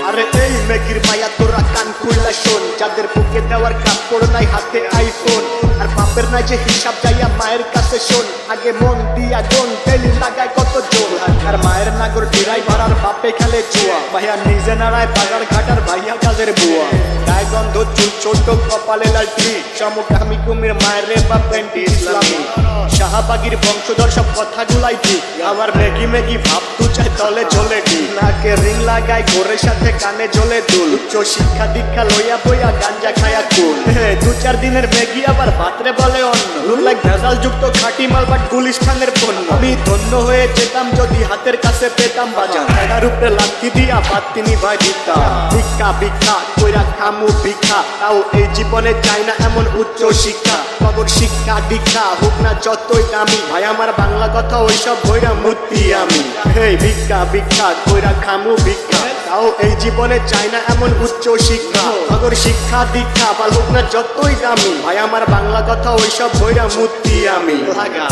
আরে এই মেঘির মায়া তোরা কান খুললা শোন, যাদের বুকে দেওয়ার কাপড় নাই হাতে আইফোন, আর বাপের নাই যে হিসাব যাইয়া মায়ের কাছে শোন, আগে মন দিয়া গন তেলি লাগায় কত জোর, আর মায়ের নাগর ড্রাইভার আর বাপে খেলে জুয়া, ভাইয়া নিজে নাড়ায় বাজার ঘাটার ভাইয়া কাজের বুয়া, গায়ে গন্ধ চুল ছোট কপালে লালটি, সমকামী কুমির মায়ের রে বা প্যান্টি ইসলামী, শাহবাগীর বংশধর সব কথাগুলাই ঠিক, আবার মেঘি মেঘি ভাব তু চাই তলে ঝোলে ঠিক, নাকে রিং লাগায় ঘোরের সাথে কানে ঝোলে দুল, উচ্চ শিক্ষা দীক্ষা লইয়া বইয়া গাঞ্জা খায়া কুল, দু চার দিনের মেঘি আবার ভাতরে বলে অন্য, লুক লাইক ভেজাল যুক্ত খাঁটি মাল বাট গুলিস্তানের পণ্য, আমি ধন্য হয়ে যেতাম যদি হাতের কাছে পেতাম বাজার, এটার উপরে লাথি দিয়া বাদ তিনি ভাই দিতাম, ভিক্ষা ভিক্ষা কইরা খামু ভিক্ষা, তাও এই জীবনে চাই না এমন উচ্চ শিক্ষা, খবর শিক্ষা দীক্ষা হোক না যতই দামি, ভাই আমার বাংলা কথা ওইসব বইরা মূর্তি আমি, হেই ভিক্ষা ভিক্ষা কইরা খামু ভিক্ষা, তাও এই জীবনে চাই না এমন উচ্চ শিক্ষা, খবর শিক্ষা দীক্ষা বা হোক না যতই দামি, ভাই আমার বাংলা কথা ওইসব বইরা মূর্তি আমি লাগা।